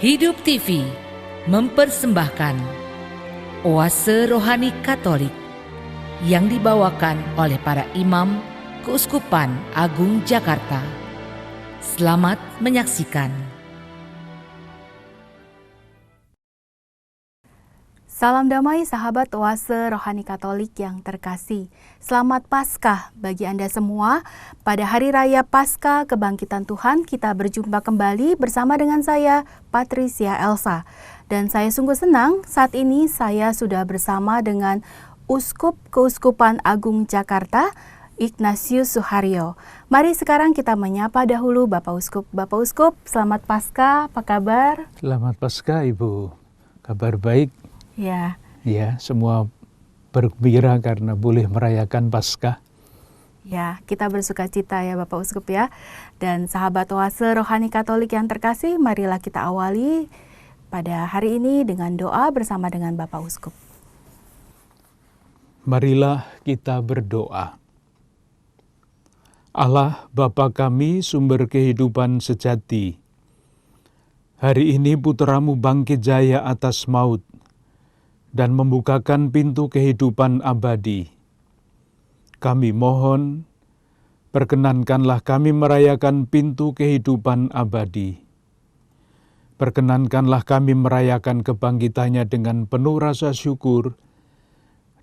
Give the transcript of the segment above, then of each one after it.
Hidup TV mempersembahkan Oase Rohani Katolik yang dibawakan oleh para imam Keuskupan Agung Jakarta. Selamat menyaksikan. Salam damai sahabat Oase Rohani Katolik yang terkasih. Selamat Paskah bagi Anda semua. Pada Hari Raya Paskah Kebangkitan Tuhan kita berjumpa kembali bersama dengan saya Patricia Elsa. Dan saya sungguh senang saat ini saya sudah bersama dengan Uskup Keuskupan Agung Jakarta, Ignatius Suharyo. Mari sekarang kita menyapa dahulu Bapak Uskup. Bapak Uskup, selamat Paskah, apa kabar? Selamat Paskah Ibu, kabar baik. Ya. Ya, semua bergembira karena boleh merayakan Paskah. Ya, kita bersuka cita ya Bapak Uskup ya. Dan sahabat Oase Rohani Katolik yang terkasih, marilah kita awali pada hari ini dengan doa bersama dengan Bapak Uskup. Marilah kita berdoa. Allah Bapa kami, sumber kehidupan sejati. Hari ini putra-Mu bangkit jaya atas maut dan membukakan pintu kehidupan abadi. Kami mohon, perkenankanlah kami merayakan pintu kehidupan abadi. Perkenankanlah kami merayakan kebangkitannya dengan penuh rasa syukur,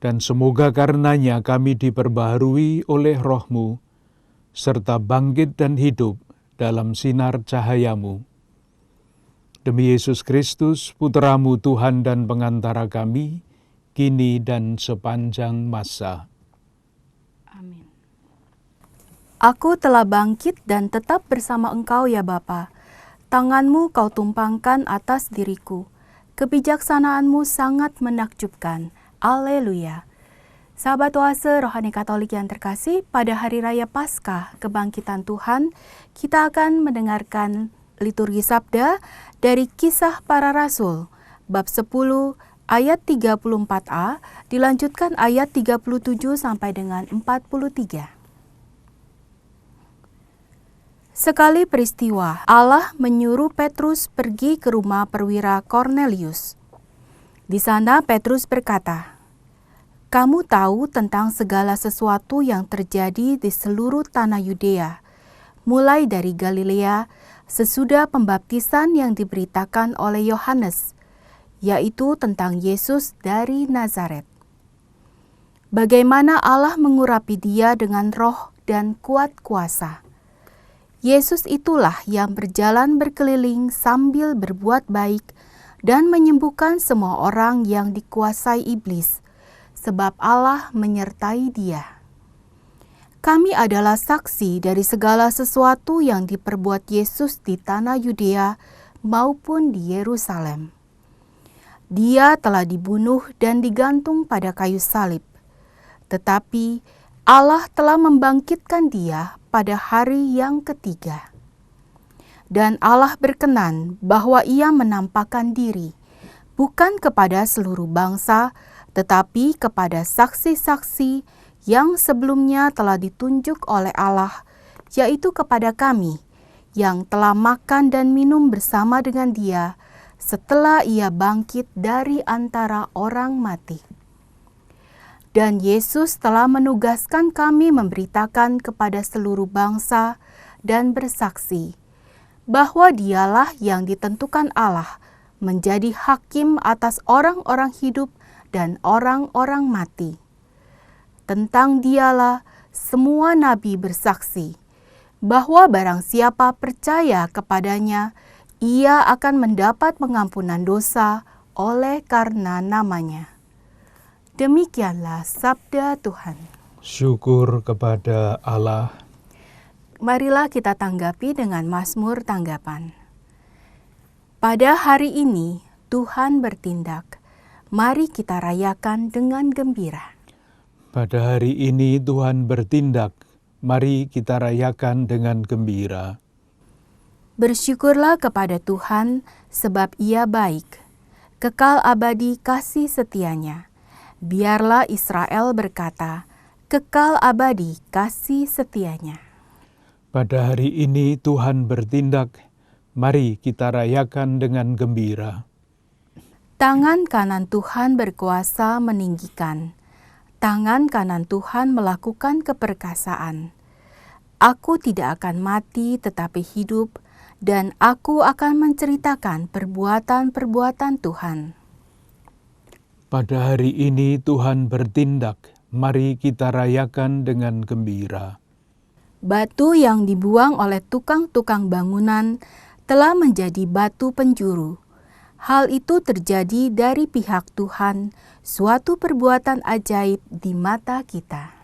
dan semoga karenanya kami diperbaharui oleh Roh-Mu, serta bangkit dan hidup dalam sinar cahaya-Mu. Demi Yesus Kristus, Putra-Mu Tuhan dan pengantara kami, kini dan sepanjang masa. Amin. Aku telah bangkit dan tetap bersama Engkau ya Bapa. Tangan-Mu Kau tumpangkan atas diriku. Kebijaksanaan-Mu sangat menakjubkan. Haleluya. Sahabat Oase Rohani Katolik yang terkasih, pada Hari Raya Paskah Kebangkitan Tuhan, kita akan mendengarkan liturgi sabda dari Kisah Para Rasul, bab 10 ayat 34a, dilanjutkan ayat 37 sampai dengan 43. Sekali peristiwa, Allah menyuruh Petrus pergi ke rumah perwira Kornelius. Di sana Petrus berkata, "Kamu tahu tentang segala sesuatu yang terjadi di seluruh tanah Yudea, mulai dari Galilea, sesudah pembaptisan yang diberitakan oleh Yohanes, yaitu tentang Yesus dari Nazaret. Bagaimana Allah mengurapi dia dengan roh dan kuat kuasa. Yesus itulah yang berjalan berkeliling sambil berbuat baik dan menyembuhkan semua orang yang dikuasai iblis, sebab Allah menyertai dia. Kami adalah saksi dari segala sesuatu yang diperbuat Yesus di tanah Yudea maupun di Yerusalem. Dia telah dibunuh dan digantung pada kayu salib. Tetapi Allah telah membangkitkan dia pada hari yang ketiga. Dan Allah berkenan bahwa ia menampakkan diri, bukan kepada seluruh bangsa, tetapi kepada saksi-saksi yang sebelumnya telah ditunjuk oleh Allah, yaitu kepada kami, yang telah makan dan minum bersama dengan dia setelah ia bangkit dari antara orang mati. Dan Yesus telah menugaskan kami memberitakan kepada seluruh bangsa dan bersaksi bahwa dialah yang ditentukan Allah menjadi hakim atas orang-orang hidup dan orang-orang mati. Tentang dialah semua nabi bersaksi bahwa barang siapa percaya kepadanya, ia akan mendapat pengampunan dosa oleh karena namanya. Demikianlah sabda Tuhan. Syukur kepada Allah. Marilah kita tanggapi dengan Mazmur tanggapan. Pada hari ini Tuhan bertindak, mari kita rayakan dengan gembira. Pada hari ini Tuhan bertindak, mari kita rayakan dengan gembira. Bersyukurlah kepada Tuhan, sebab Ia baik. Kekal abadi kasih setianya. Biarlah Israel berkata, kekal abadi kasih setianya. Pada hari ini Tuhan bertindak, Mari kita rayakan dengan gembira. Tangan kanan Tuhan berkuasa meninggikan. Tangan kanan Tuhan melakukan keperkasaan. Aku tidak akan mati tetapi hidup, dan aku akan menceritakan perbuatan-perbuatan Tuhan. Pada hari ini Tuhan bertindak, mari kita rayakan dengan gembira. Batu yang dibuang oleh tukang-tukang bangunan telah menjadi batu penjuru. Hal itu terjadi dari pihak Tuhan, suatu perbuatan ajaib di mata kita.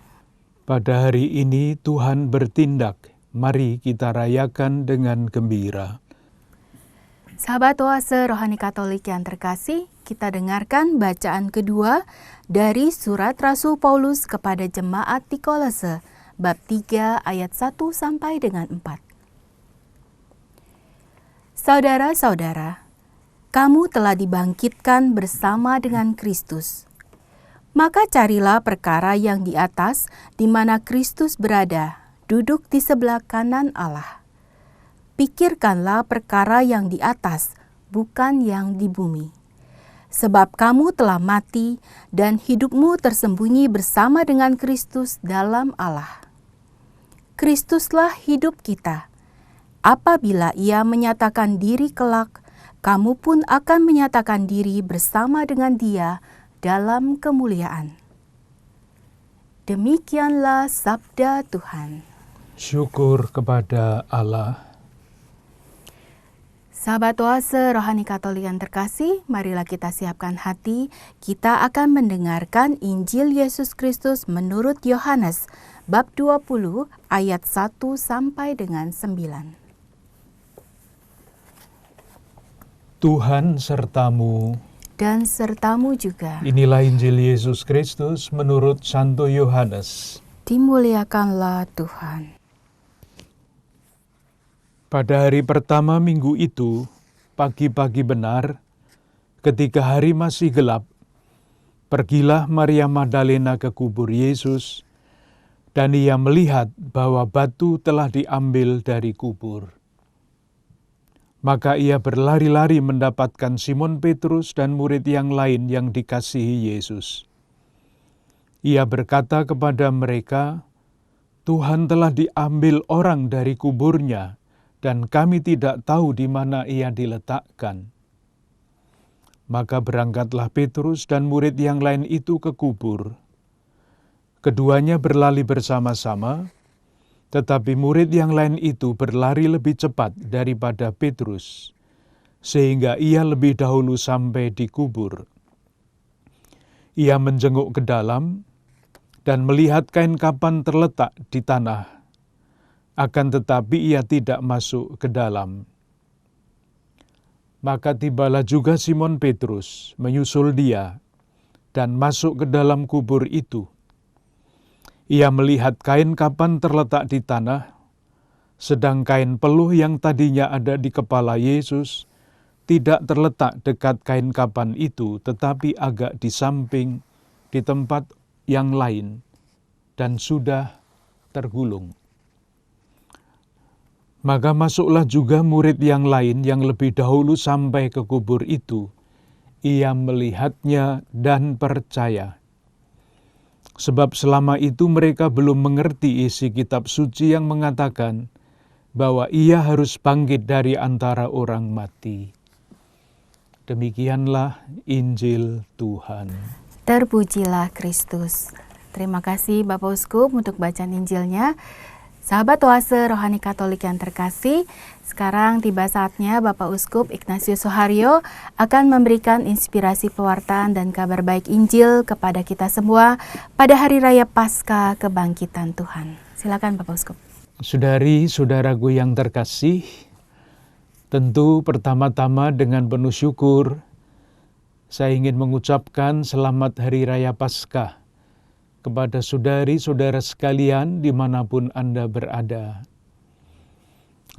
Pada hari ini Tuhan bertindak, mari kita rayakan dengan gembira. Sahabat Oase Rohani Katolik yang terkasih, kita dengarkan bacaan kedua dari surat Rasul Paulus kepada jemaat di Kolose, bab 3 ayat 1 sampai dengan 4. Saudara-saudara, kamu telah dibangkitkan bersama dengan Kristus. Maka carilah perkara yang di atas, di mana Kristus berada, duduk di sebelah kanan Allah. Pikirkanlah perkara yang di atas, bukan yang di bumi. Sebab kamu telah mati, dan hidupmu tersembunyi bersama dengan Kristus dalam Allah. Kristuslah hidup kita. Apabila Ia menyatakan diri kelak, kamu pun akan menyatakan diri bersama dengan Dia dalam kemuliaan. Demikianlah sabda Tuhan. Syukur kepada Allah. Sahabat Oase Rohani Katolik yang terkasih, marilah kita siapkan hati. Kita akan mendengarkan Injil Yesus Kristus menurut Yohanes, bab 20 ayat 1 sampai dengan 9. Tuhan sertamu. Dan sertamu juga. Inilah Injil Yesus Kristus menurut Santo Yohanes. Dimuliakanlah Tuhan. Pada hari pertama minggu itu, pagi-pagi benar, ketika hari masih gelap, pergilah Maria Magdalena ke kubur Yesus, dan ia melihat bahwa batu telah diambil dari kubur. Maka ia berlari-lari mendapatkan Simon Petrus dan murid yang lain yang dikasihi Yesus. Ia berkata kepada mereka, "Tuhan telah diambil orang dari kuburnya, dan kami tidak tahu di mana Ia diletakkan." Maka berangkatlah Petrus dan murid yang lain itu ke kubur. Keduanya berlari bersama-sama, tetapi murid yang lain itu berlari lebih cepat daripada Petrus, sehingga ia lebih dahulu sampai di kubur. Ia menjenguk ke dalam dan melihat kain kapan terletak di tanah, akan tetapi ia tidak masuk ke dalam. Maka tibalah juga Simon Petrus menyusul dia dan masuk ke dalam kubur itu. Ia melihat kain kapan terletak di tanah, sedang kain peluh yang tadinya ada di kepala Yesus tidak terletak dekat kain kapan itu, tetapi agak di samping, di tempat yang lain, dan sudah tergulung. Maka masuklah juga murid yang lain yang lebih dahulu sampai ke kubur itu. Ia melihatnya dan percaya. Sebab selama itu mereka belum mengerti isi kitab suci yang mengatakan bahwa ia harus bangkit dari antara orang mati. Demikianlah Injil Tuhan. Terpujilah Kristus. Terima kasih Bapak Uskup untuk bacaan Injilnya. Sahabat Oase Rohani Katolik yang terkasih, sekarang tiba saatnya Bapak Uskup Ignatius Soharyo akan memberikan inspirasi pewartaan dan kabar baik Injil kepada kita semua pada Hari Raya Paskah Kebangkitan Tuhan. Silakan Bapak Uskup. Saudari-saudaraku yang terkasih, tentu pertama-tama dengan penuh syukur, saya ingin mengucapkan selamat Hari Raya Paskah kepada saudari-saudara sekalian dimanapun Anda berada.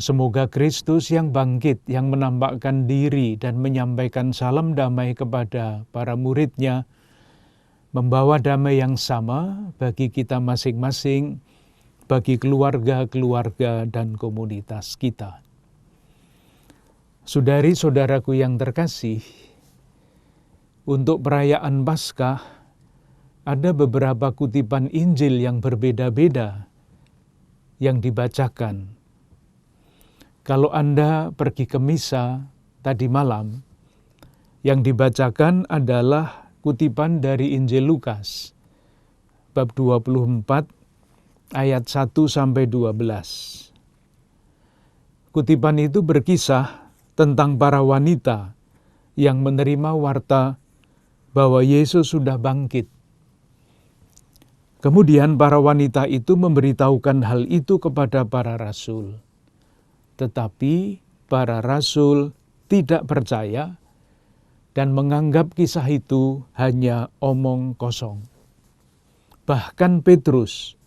Semoga Kristus yang bangkit, yang menampakkan diri dan menyampaikan salam damai kepada para murid-Nya, membawa damai yang sama bagi kita masing-masing, bagi keluarga-keluarga dan komunitas kita. Saudari-saudaraku yang terkasih, untuk perayaan Paskah ada beberapa kutipan Injil yang berbeda-beda yang dibacakan. Kalau Anda pergi ke misa tadi malam, yang dibacakan adalah kutipan dari Injil Lukas, bab 24, ayat 1-12. Kutipan itu berkisah tentang para wanita yang menerima warta bahwa Yesus sudah bangkit. Kemudian para wanita itu memberitahukan hal itu kepada para rasul. Tetapi para rasul tidak percaya dan menganggap kisah itu hanya omong kosong. Bahkan Petrus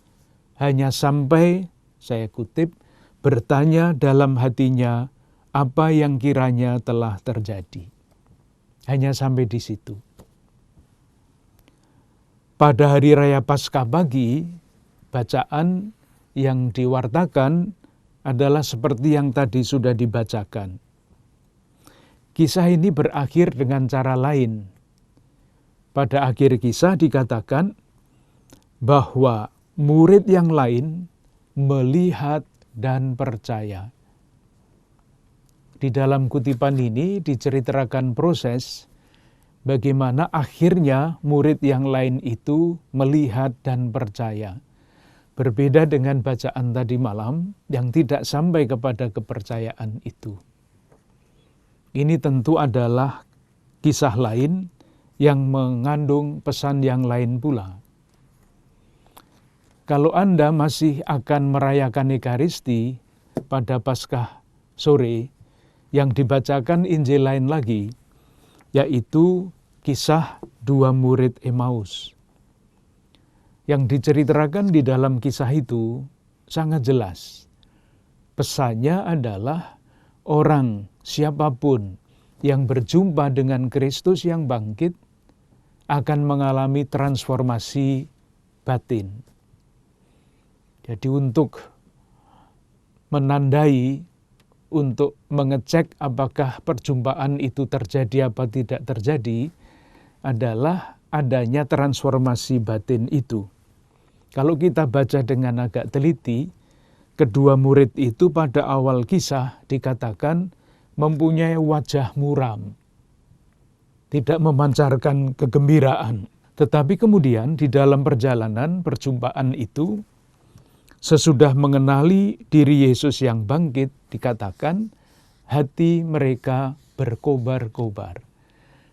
hanya sampai, saya kutip, bertanya dalam hatinya apa yang kiranya telah terjadi. Hanya sampai di situ. Pada hari raya Paskah pagi, bacaan yang diwartakan adalah seperti yang tadi sudah dibacakan. Kisah ini berakhir dengan cara lain. Pada akhir kisah dikatakan bahwa murid yang lain melihat dan percaya. Di dalam kutipan ini diceritakan proses bagaimana akhirnya murid yang lain itu melihat dan percaya. Berbeda dengan bacaan tadi malam yang tidak sampai kepada kepercayaan itu. Ini tentu adalah kisah lain yang mengandung pesan yang lain pula. Kalau Anda masih akan merayakan Ekaristi pada Paskah sore, yang dibacakan Injil lain lagi, yaitu kisah dua murid Emmaus. Yang diceritakan di dalam kisah itu sangat jelas. Pesannya adalah orang siapapun yang berjumpa dengan Kristus yang bangkit akan mengalami transformasi batin. Jadi untuk menandai, untuk mengecek apakah perjumpaan itu terjadi apa tidak terjadi, adalah adanya transformasi batin itu. Kalau kita baca dengan agak teliti, kedua murid itu pada awal kisah dikatakan mempunyai wajah muram, tidak memancarkan kegembiraan. Tetapi kemudian di dalam perjalanan perjumpaan itu, sesudah mengenali diri Yesus yang bangkit, dikatakan hati mereka berkobar-kobar.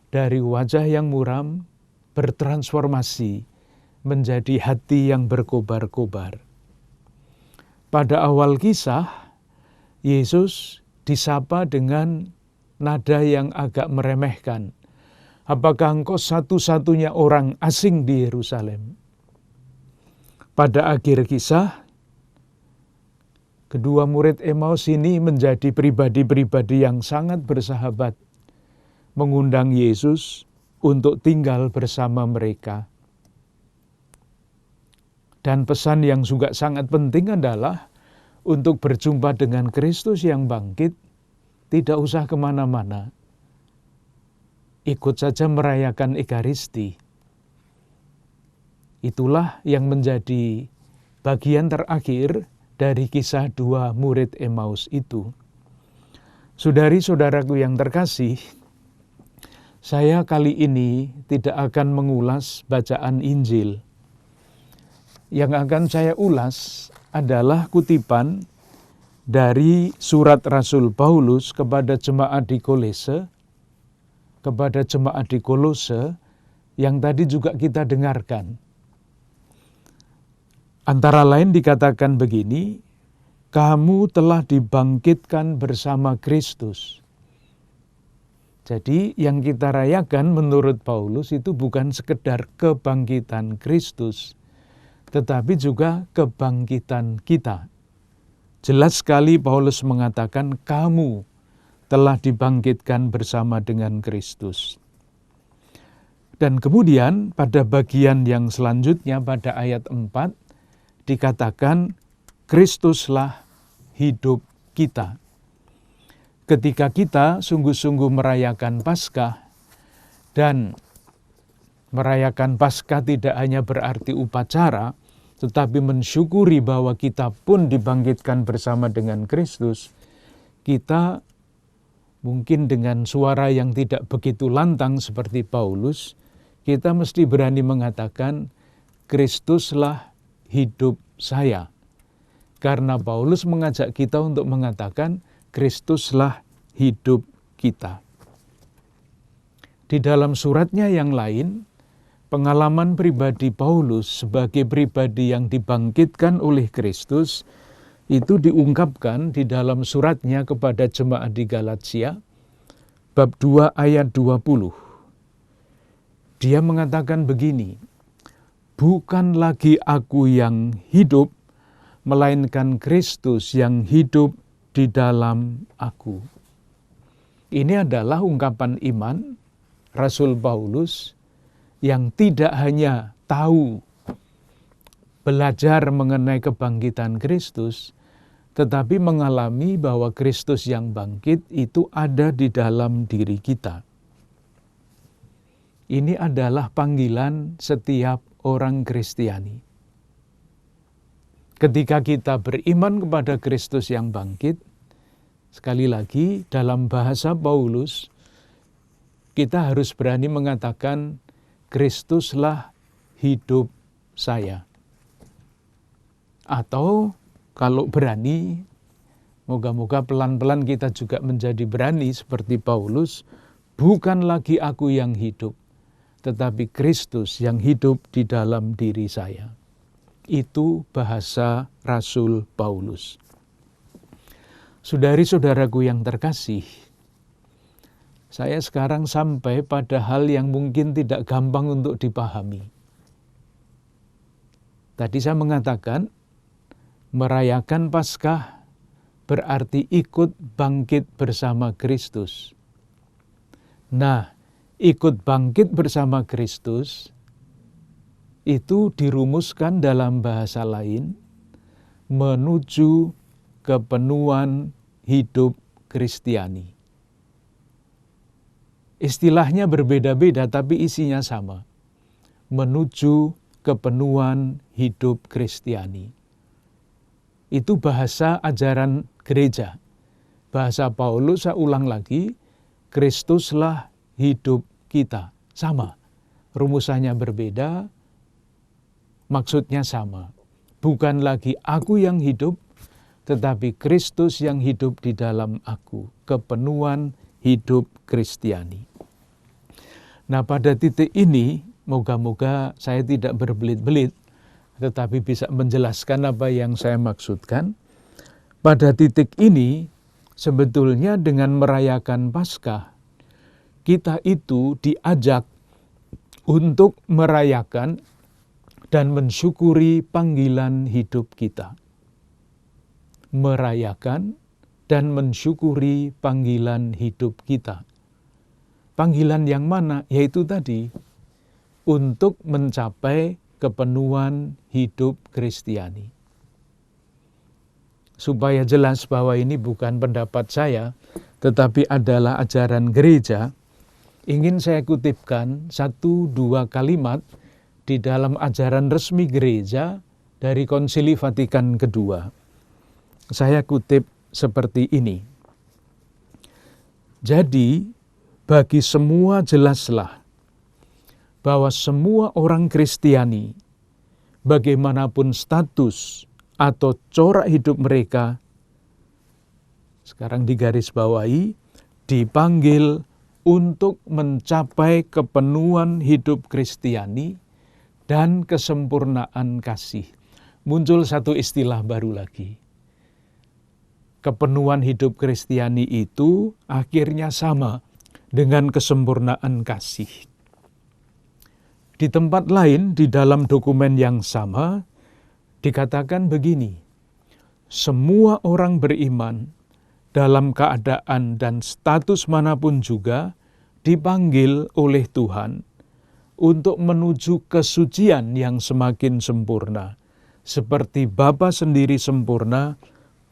Dari wajah yang muram bertransformasi menjadi hati yang berkobar-kobar. Pada awal kisah, Yesus disapa dengan nada yang agak meremehkan. Apakah engkau satu-satunya orang asing di Yerusalem? Pada akhir kisah, kedua murid Emmaus ini menjadi pribadi-pribadi yang sangat bersahabat, mengundang Yesus untuk tinggal bersama mereka. Dan pesan yang juga sangat penting adalah untuk berjumpa dengan Kristus yang bangkit, tidak usah kemana-mana. Ikut saja merayakan Ekaristi. Itulah yang menjadi bagian terakhir dari kisah dua murid Emmaus itu. Saudari-saudaraku yang terkasih, saya kali ini tidak akan mengulas bacaan Injil. Yang akan saya ulas adalah kutipan dari surat Rasul Paulus kepada jemaat di Kolose, yang tadi juga kita dengarkan. Antara lain dikatakan begini, kamu telah dibangkitkan bersama Kristus. Jadi yang kita rayakan menurut Paulus itu bukan sekedar kebangkitan Kristus, tetapi juga kebangkitan kita. Jelas sekali Paulus mengatakan kamu telah dibangkitkan bersama dengan Kristus. Dan kemudian pada bagian yang selanjutnya pada ayat 4, dikatakan Kristuslah hidup kita. ketika kita sungguh-sungguh merayakan Paskah, dan merayakan Paskah tidak hanya berarti upacara, tetapi mensyukuri bahwa kita pun dibangkitkan bersama dengan Kristus, kita mungkin dengan suara yang tidak begitu lantang seperti Paulus, kita mesti berani mengatakan, Kristuslah hidup saya. Karena Paulus mengajak kita untuk mengatakan, Kristuslah hidup kita. Di dalam suratnya yang lain, pengalaman pribadi Paulus sebagai pribadi yang dibangkitkan oleh Kristus itu diungkapkan di dalam suratnya kepada jemaat di Galatia, bab 2 ayat 20. Dia mengatakan begini, bukan lagi aku yang hidup, melainkan Kristus yang hidup di dalam aku. Ini adalah ungkapan iman Rasul Paulus yang tidak hanya tahu belajar mengenai kebangkitan Kristus, tetapi mengalami bahwa Kristus yang bangkit itu ada di dalam diri kita. Ini adalah panggilan setiap orang Kristiani. Ketika kita beriman kepada Kristus yang bangkit, sekali lagi dalam bahasa Paulus, kita harus berani mengatakan, Kristuslah hidup saya. Atau kalau berani, moga-moga pelan-pelan kita juga menjadi berani seperti Paulus, bukan lagi aku yang hidup, tetapi Kristus yang hidup di dalam diri saya. Itu bahasa Rasul Paulus. Saudari-saudaraku yang terkasih, saya sekarang sampai pada hal yang mungkin tidak gampang untuk dipahami. Tadi saya mengatakan, merayakan Paskah berarti ikut bangkit bersama Kristus. Nah, ikut bangkit bersama Kristus itu dirumuskan dalam bahasa lain, menuju kepenuhan hidup Kristiani. Istilahnya berbeda-beda tapi isinya sama. Menuju kepenuhan hidup Kristiani. Itu bahasa ajaran gereja. Bahasa Paulus, saya ulang lagi, Kristuslah hidup kita. Sama. Rumusannya berbeda, maksudnya sama. Bukan lagi aku yang hidup, tetapi Kristus yang hidup di dalam aku. Kepenuhan hidup Kristiani. Nah, pada titik ini, moga-moga saya tidak berbelit-belit, tetapi bisa menjelaskan apa yang saya maksudkan. Pada titik ini, sebetulnya dengan merayakan Paskah, kita itu diajak untuk merayakan dan mensyukuri panggilan hidup kita. Merayakan dan mensyukuri panggilan hidup kita. Panggilan yang mana? Yaitu tadi, untuk mencapai kepenuhan hidup Kristiani. Supaya jelas bahwa ini bukan pendapat saya, tetapi adalah ajaran gereja, ingin saya kutipkan 1-2 kalimat di dalam ajaran resmi gereja dari Konsili Vatikan II. Saya kutip seperti ini. Jadi, bagi semua jelaslah bahwa semua orang Kristiani, bagaimanapun status atau corak hidup mereka, sekarang digarisbawahi, dipanggil untuk mencapai kepenuhan hidup Kristiani dan kesempurnaan kasih. Muncul satu istilah baru lagi. Kepenuhan hidup Kristiani itu akhirnya sama dengan kesempurnaan kasih. Di tempat lain, di dalam dokumen yang sama, dikatakan begini, semua orang beriman dalam keadaan dan status manapun juga dipanggil oleh Tuhan untuk menuju kesucian yang semakin sempurna. Seperti Bapa sendiri sempurna,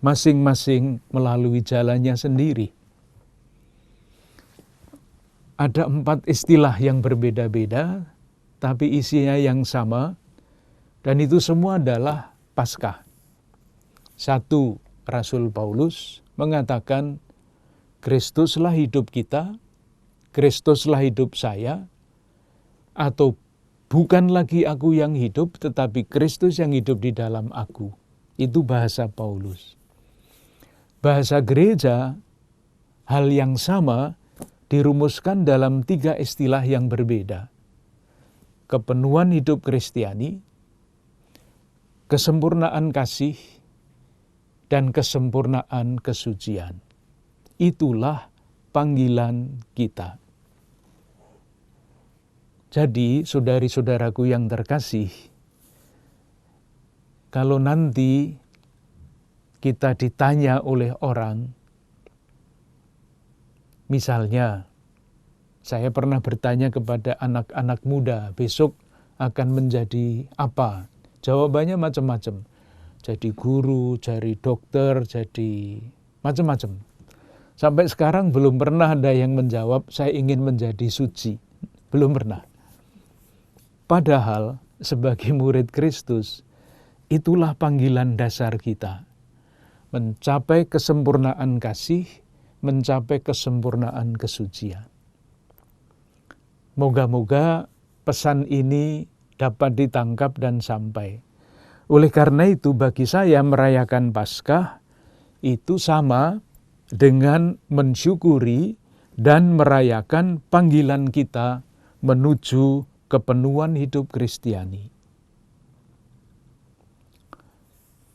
masing-masing melalui jalannya sendiri. ada 4 istilah yang berbeda-beda, tapi isinya yang sama, dan itu semua adalah Paskah. 1, Rasul Paulus mengatakan, Kristuslah hidup kita, Kristuslah hidup saya, atau bukan lagi aku yang hidup, tetapi Kristus yang hidup di dalam aku. Itu bahasa Paulus. Bahasa gereja, hal yang sama dirumuskan dalam 3 istilah yang berbeda. Kepenuhan hidup Kristiani, kesempurnaan kasih, dan kesempurnaan kesucian. Itulah panggilan kita. Jadi, saudari-saudaraku yang terkasih, kalau nanti kita ditanya oleh orang, misalnya, saya pernah bertanya kepada anak-anak muda, besok akan menjadi apa? Jawabannya macam-macam. Jadi guru, jadi dokter, jadi macam-macam. Sampai sekarang belum pernah ada yang menjawab, saya ingin menjadi suci. Belum pernah. Padahal sebagai murid Kristus, itulah panggilan dasar kita. Mencapai kesempurnaan kasih, mencapai kesempurnaan kesucian. Moga-moga pesan ini dapat ditangkap dan sampai. Oleh karena itu, bagi saya merayakan Paskah itu sama dengan mensyukuri dan merayakan panggilan kita menuju kepenuhan hidup Kristiani.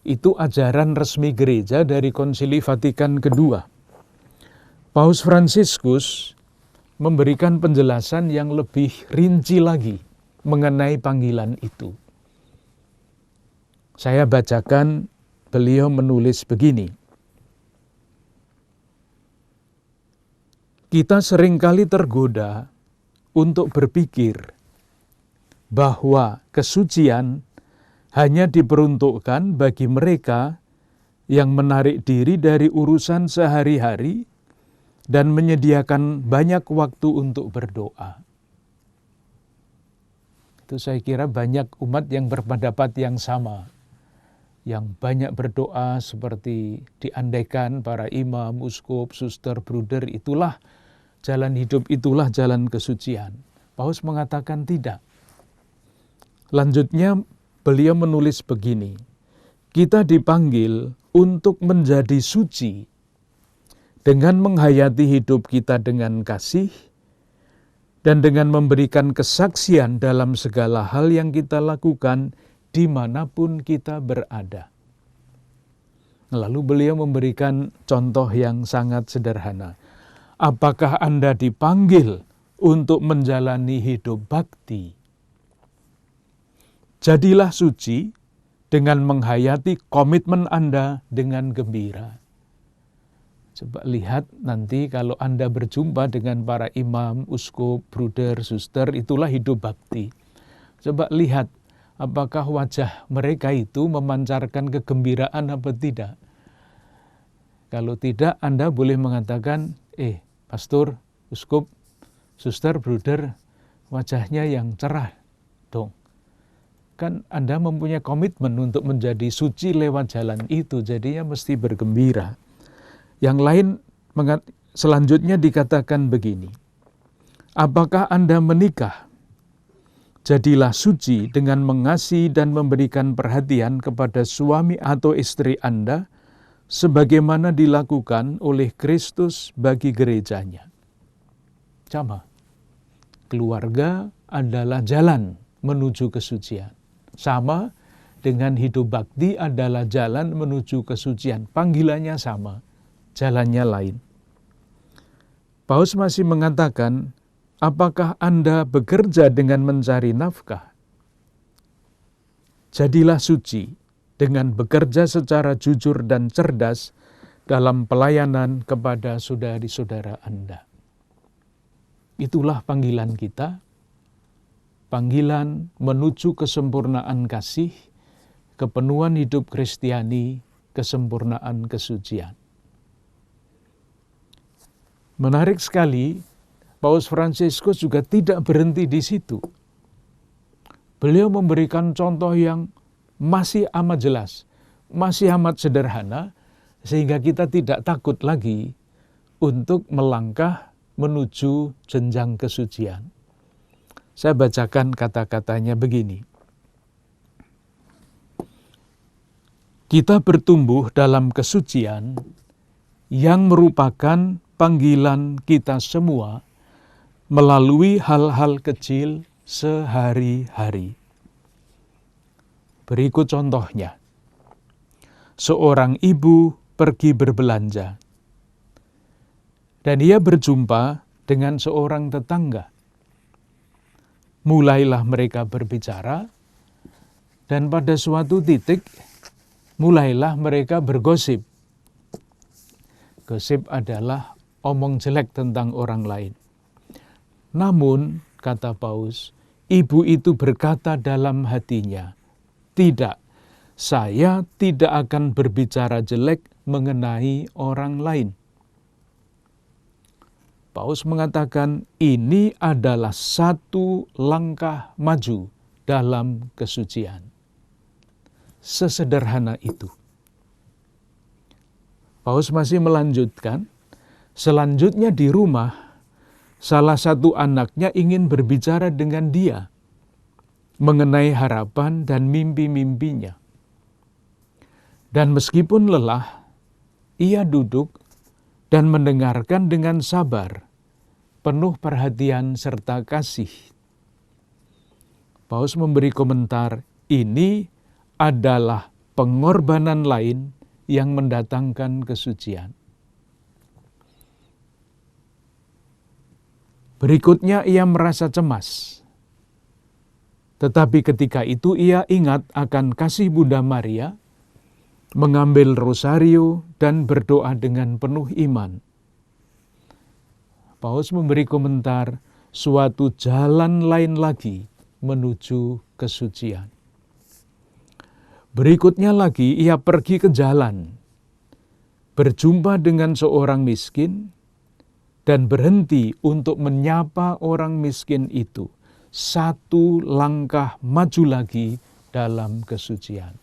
Itu ajaran resmi gereja dari Konsili Vatikan II. Paus Fransiskus memberikan penjelasan yang lebih rinci lagi mengenai panggilan itu. Saya bacakan, beliau menulis begini. Kita seringkali tergoda untuk berpikir bahwa kesucian hanya diperuntukkan bagi mereka yang menarik diri dari urusan sehari-hari dan menyediakan banyak waktu untuk berdoa. Itu saya kira banyak umat yang berpendapat yang sama. Yang banyak berdoa seperti diandaikan para imam, uskup, suster, bruder, itulah jalan hidup, itulah jalan kesucian. Paus mengatakan tidak. Lanjutnya beliau menulis begini, kita dipanggil untuk menjadi suci dengan menghayati hidup kita dengan kasih dan dengan memberikan kesaksian dalam segala hal yang kita lakukan dimanapun kita berada. Lalu beliau memberikan contoh yang sangat sederhana. Apakah Anda dipanggil untuk menjalani hidup bakti? Jadilah suci dengan menghayati komitmen Anda dengan gembira. Coba lihat nanti kalau Anda berjumpa dengan para imam, uskup, bruder, suster, itulah hidup bakti. Coba lihat apakah wajah mereka itu memancarkan kegembiraan apa tidak. Kalau tidak, Anda boleh mengatakan, pastor, uskup, suster, bruder, wajahnya yang cerah dong. Kan Anda mempunyai komitmen untuk menjadi suci lewat jalan itu, jadinya mesti bergembira. Yang lain selanjutnya dikatakan begini, apakah Anda menikah? Jadilah suci dengan mengasihi dan memberikan perhatian kepada suami atau istri Anda, sebagaimana dilakukan oleh Kristus bagi gerejanya. Sama, keluarga adalah jalan menuju kesucian. Sama dengan hidup bakti adalah jalan menuju kesucian. Panggilannya sama, jalannya lain. Paus masih mengatakan, apakah Anda bekerja dengan mencari nafkah? Jadilah suci dengan bekerja secara jujur dan cerdas dalam pelayanan kepada saudari-saudara Anda. Itulah panggilan kita, panggilan menuju kesempurnaan kasih, kepenuhan hidup Kristiani, kesempurnaan kesucian. Menarik sekali, Paus Fransiskus juga tidak berhenti di situ. Beliau memberikan contoh yang masih amat jelas, masih amat sederhana, sehingga kita tidak takut lagi untuk melangkah menuju jenjang kesucian. Saya bacakan kata-katanya begini. Kita bertumbuh dalam kesucian yang merupakan panggilan kita semua melalui hal-hal kecil sehari-hari. Berikut contohnya. Seorang ibu pergi berbelanja, dan ia berjumpa dengan seorang tetangga. Mulailah mereka berbicara, dan pada suatu titik mulailah mereka bergosip. Gosip adalah omong jelek tentang orang lain. Namun, kata Paus, ibu itu berkata dalam hatinya, "Tidak, saya tidak akan berbicara jelek mengenai orang lain." Paus mengatakan ini adalah satu langkah maju dalam kesucian. Sesederhana itu. Paus masih melanjutkan, selanjutnya di rumah, salah satu anaknya ingin berbicara dengan dia mengenai harapan dan mimpi-mimpinya. Dan meskipun lelah, ia duduk dan mendengarkan dengan sabar, penuh perhatian serta kasih. Paus memberi komentar, ini adalah pengorbanan lain yang mendatangkan kesucian. Berikutnya ia merasa cemas. Tetapi ketika itu ia ingat akan kasih Bunda Maria, mengambil rosario dan berdoa dengan penuh iman. Paus memberi komentar, suatu jalan lain lagi menuju kesucian. Berikutnya lagi ia pergi ke jalan, berjumpa dengan seorang miskin, dan berhenti untuk menyapa orang miskin itu. Satu langkah maju lagi dalam kesucian.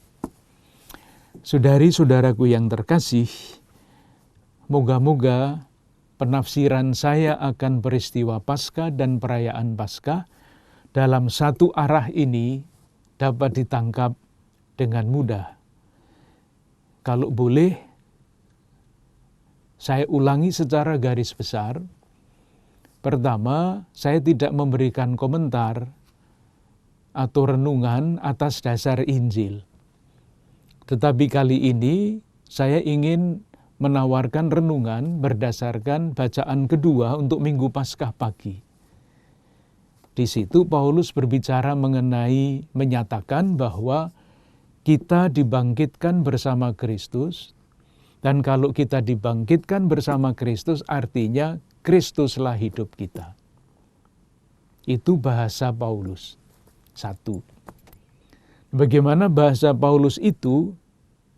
Saudari-saudaraku yang terkasih, moga-moga penafsiran saya akan peristiwa Paskah dan perayaan Paskah dalam satu arah ini dapat ditangkap dengan mudah. Kalau boleh, saya ulangi secara garis besar. Pertama, saya tidak memberikan komentar atau renungan atas dasar Injil. Tetapi kali ini saya ingin menawarkan renungan berdasarkan bacaan kedua untuk Minggu Paskah pagi. Di situ Paulus berbicara menyatakan bahwa kita dibangkitkan bersama Kristus, dan kalau kita dibangkitkan bersama Kristus artinya Kristuslah hidup kita. Itu bahasa Paulus. Satu. Bagaimana bahasa Paulus itu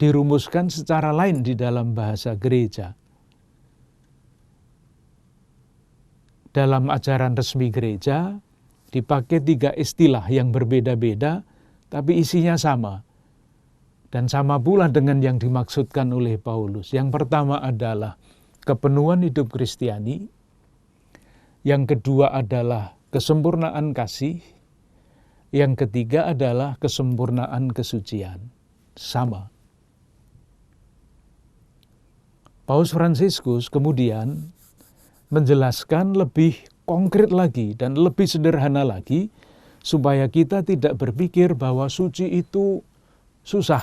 dirumuskan secara lain di dalam bahasa gereja. Dalam ajaran resmi gereja, dipakai 3 istilah yang berbeda-beda, tapi isinya sama. Dan sama pula dengan yang dimaksudkan oleh Paulus. Yang pertama adalah kepenuhan hidup Kristiani. Yang kedua adalah kesempurnaan kasih. Yang ketiga adalah kesempurnaan kesucian. Sama. Paus Fransiskus kemudian menjelaskan lebih konkret lagi dan lebih sederhana lagi supaya kita tidak berpikir bahwa suci itu susah,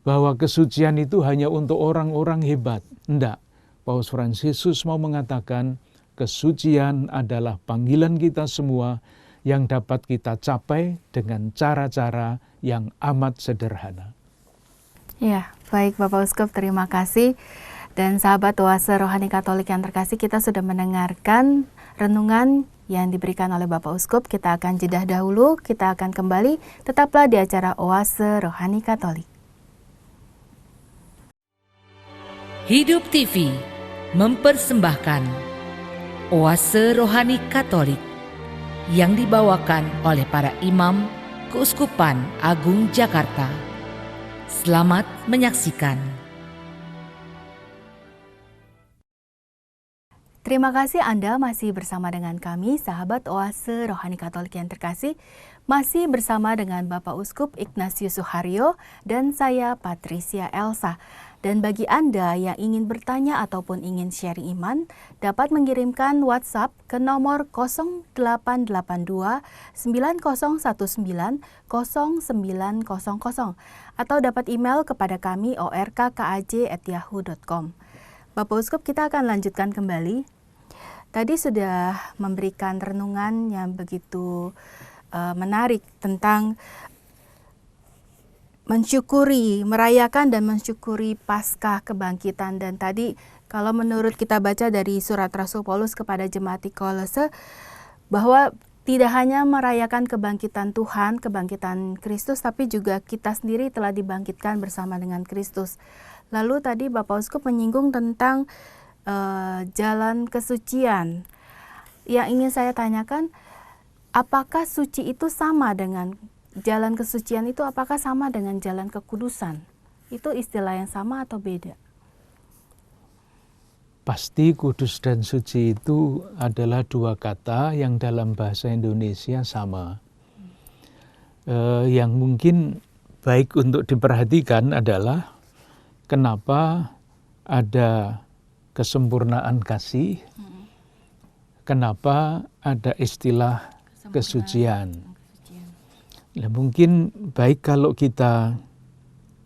bahwa kesucian itu hanya untuk orang-orang hebat. Tidak. Paus Fransiskus mau mengatakan kesucian adalah panggilan kita semua yang dapat kita capai dengan cara-cara yang amat sederhana. Ya, baik Bapak Uskup, terima kasih. Dan sahabat Oase Rohani Katolik yang terkasih, kita sudah mendengarkan renungan yang diberikan oleh Bapak Uskup. Kita akan jeda dahulu, kita akan kembali. Tetaplah di acara Oase Rohani Katolik. Hidup TV mempersembahkan Oase Rohani Katolik yang dibawakan oleh para imam Keuskupan Agung Jakarta. Selamat menyaksikan. Terima kasih Anda masih bersama dengan kami, sahabat Oase Rohani Katolik yang terkasih. Masih bersama dengan Bapak Uskup Ignatius Suharyo dan saya Patricia Elsa. Dan bagi Anda yang ingin bertanya ataupun ingin sharing iman, dapat mengirimkan WhatsApp ke nomor 0882 9019 0900 atau dapat email kepada kami orkkaj@yahoo.com. Bapak Uskup, kita akan lanjutkan kembali. Tadi sudah memberikan renungan yang begitu menarik tentang mensyukuri, merayakan dan mensyukuri Paskah kebangkitan. Dan tadi kalau menurut kita baca dari surat Rasul Paulus kepada jemaat di Kolose, bahwa tidak hanya merayakan kebangkitan Tuhan, kebangkitan Kristus, tapi juga kita sendiri telah dibangkitkan bersama dengan Kristus. Lalu tadi Bapak Uskup menyinggung tentang jalan kesucian. Yang ingin saya tanyakan, apakah suci itu sama dengan jalan kesucian itu, apakah sama dengan jalan kekudusan? Itu istilah yang sama atau beda? Pasti kudus dan suci itu adalah dua kata yang dalam bahasa Indonesia sama. Yang mungkin baik untuk diperhatikan adalah kenapa ada kesempurnaan kasih, kenapa ada istilah kesucian. Nah, mungkin baik kalau kita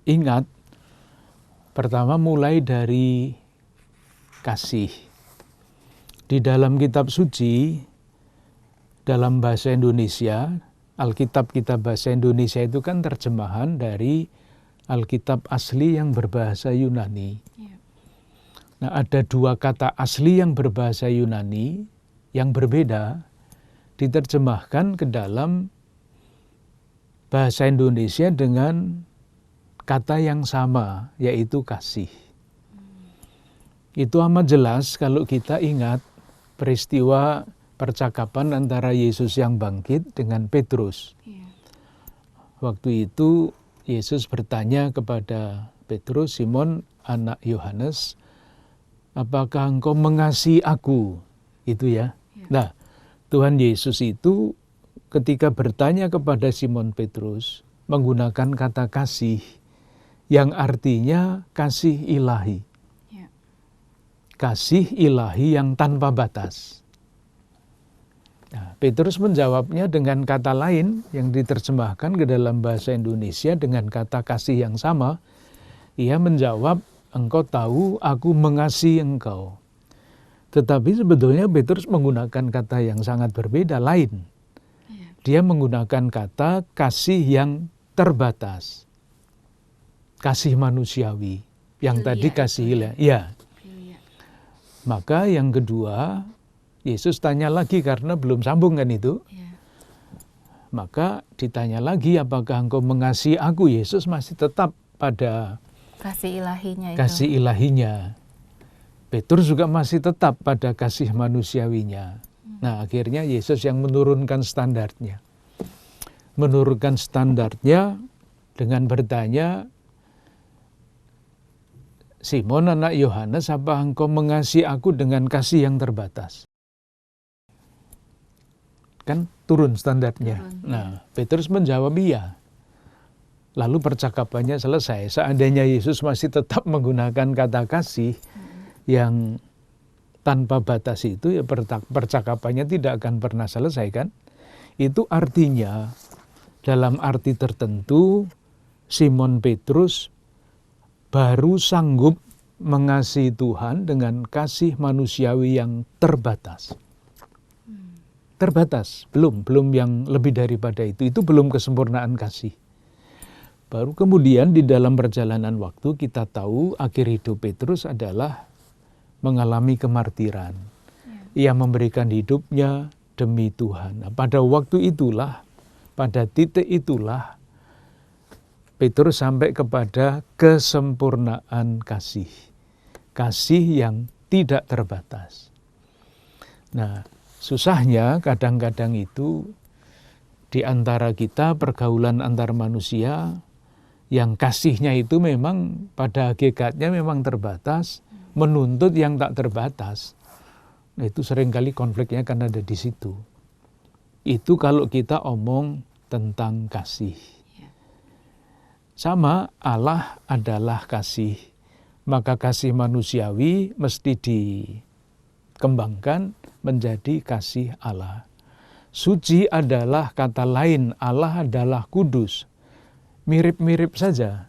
ingat, pertama mulai dari kasih. Di dalam kitab suci, dalam bahasa Indonesia, Alkitab kita bahasa Indonesia itu kan terjemahan dari Alkitab asli yang berbahasa Yunani. Nah, ada dua kata asli yang berbahasa Yunani yang berbeda, diterjemahkan ke dalam bahasa Indonesia dengan kata yang sama, yaitu kasih. Itu amat jelas kalau kita ingat peristiwa percakapan antara Yesus yang bangkit dengan Petrus. Waktu itu Yesus bertanya kepada Petrus, "Simon, anak Yohanes, apakah engkau mengasihi aku?" Itu ya. Nah, Tuhan Yesus itu ketika bertanya kepada Simon Petrus menggunakan kata kasih yang artinya kasih ilahi. Kasih ilahi yang tanpa batas. Nah, Petrus menjawabnya dengan kata lain yang diterjemahkan ke dalam bahasa Indonesia dengan kata kasih yang sama. Ia menjawab, "Engkau tahu aku mengasihi engkau." Tetapi sebetulnya Petrus menggunakan kata yang sangat berbeda, lain. Dia menggunakan kata kasih yang terbatas. Kasih manusiawi. Yang tadi kasih ilahi. Ya. Maka yang kedua, Yesus tanya lagi karena belum sambung kan itu. Maka ditanya lagi, apakah engkau mengasihi aku? Yesus masih tetap pada kasih ilahinya itu. Kasih ilahinya. Petrus juga masih tetap pada kasih manusiawinya. Nah, akhirnya Yesus yang menurunkan standarnya. Menurunkan standarnya dengan bertanya, "Simon anak Yohanes, apa engkau mengasihi aku dengan kasih yang terbatas?" Kan turun standarnya. Nah, Petrus menjawab iya. Lalu percakapannya selesai. Seandainya Yesus masih tetap menggunakan kata kasih yang tanpa batas itu, ya percakapannya tidak akan pernah selesai kan. Itu artinya dalam arti tertentu Simon Petrus baru sanggup mengasihi Tuhan dengan kasih manusiawi yang terbatas. Terbatas, belum yang lebih daripada itu. Itu belum kesempurnaan kasih. Baru kemudian di dalam perjalanan waktu kita tahu akhir hidup Petrus adalah mengalami kemartiran. Ia memberikan hidupnya demi Tuhan. Nah, pada waktu itulah, pada titik itulah, Petrus sampai kepada kesempurnaan kasih. Kasih yang tidak terbatas. Nah, susahnya kadang-kadang itu di antara kita, pergaulan antar manusia, yang kasihnya itu memang pada hakikatnya memang terbatas, menuntut yang tak terbatas. Nah, itu seringkali konfliknya kan ada di situ. Itu kalau kita omong tentang kasih. Sama, Allah adalah kasih. Maka kasih manusiawi mesti dikembangkan menjadi kasih Allah. Suci adalah kata lain, Allah adalah kudus. Mirip-mirip saja.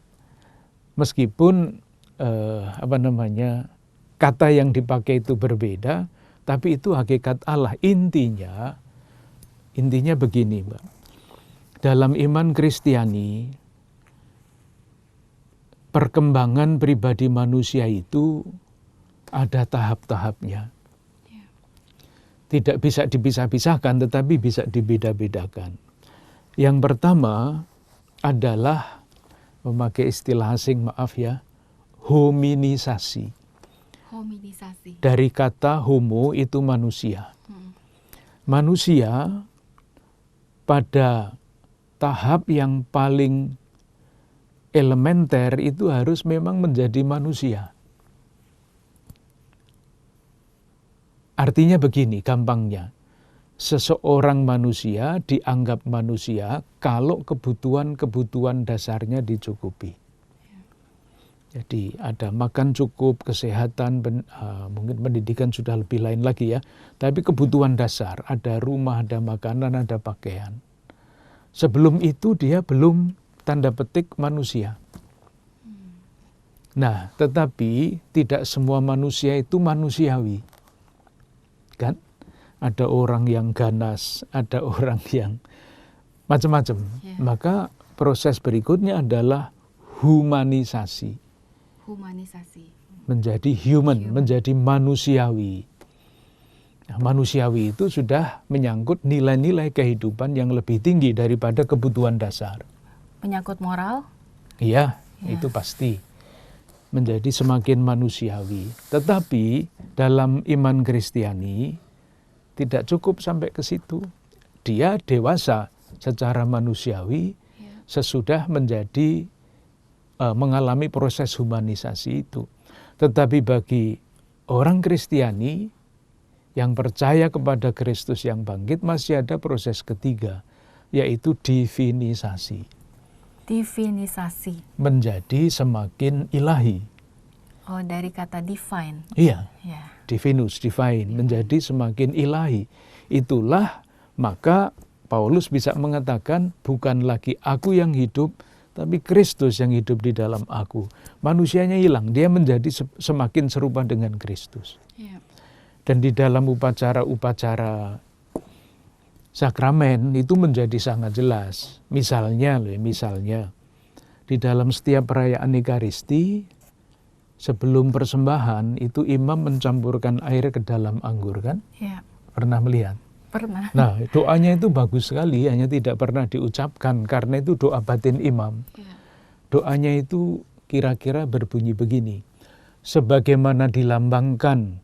Meskipun kata yang dipakai itu berbeda, tapi itu hakikat Allah. Intinya begini, Mbak. Dalam iman Kristiani, perkembangan pribadi manusia itu ada tahap-tahapnya. Tidak bisa dipisah-pisahkan, tetapi bisa dibeda-bedakan. Yang pertama adalah, memakai istilah asing, maaf ya, hominisasi. Hominisasi. Dari kata homo itu manusia. Manusia pada tahap yang paling elementer itu harus memang menjadi manusia. Artinya begini gampangnya, seseorang manusia dianggap manusia kalau kebutuhan-kebutuhan dasarnya dicukupi. Jadi ada makan cukup, kesehatan, mungkin pendidikan sudah lebih lain lagi ya. Tapi kebutuhan dasar, ada rumah, ada makanan, ada pakaian. Sebelum itu dia belum tanda petik manusia. Nah, tetapi tidak semua manusia itu manusiawi. Kan? Ada orang yang ganas, ada orang yang macam-macam. Maka proses berikutnya adalah humanisasi. Menjadi human, menjadi manusiawi. Nah, manusiawi itu sudah menyangkut nilai-nilai kehidupan yang lebih tinggi daripada kebutuhan dasar. Menyangkut moral? Iya, itu pasti. Menjadi semakin manusiawi. Tetapi dalam iman Kristiani tidak cukup sampai ke situ. Dia dewasa secara manusiawi sesudah menjadi mengalami proses humanisasi itu. Tetapi bagi orang Kristiani yang percaya kepada Kristus yang bangkit masih ada proses ketiga, yaitu divinisasi. Divinisasi. Menjadi semakin ilahi. Oh, dari kata divine. Iya. Divinus, divine, menjadi semakin ilahi. Itulah maka Paulus bisa mengatakan bukan lagi aku yang hidup, tapi Kristus yang hidup di dalam aku. Manusianya hilang, dia menjadi semakin serupa dengan Kristus. Dan di dalam upacara-upacara sakramen itu menjadi sangat jelas. Misalnya di dalam setiap perayaan Ekaristi, sebelum persembahan itu imam mencampurkan air ke dalam anggur, kan? Pernah melihat? Pernah. Nah, doanya itu bagus sekali, hanya tidak pernah diucapkan karena itu doa batin imam. Doanya itu kira-kira berbunyi begini: sebagaimana dilambangkan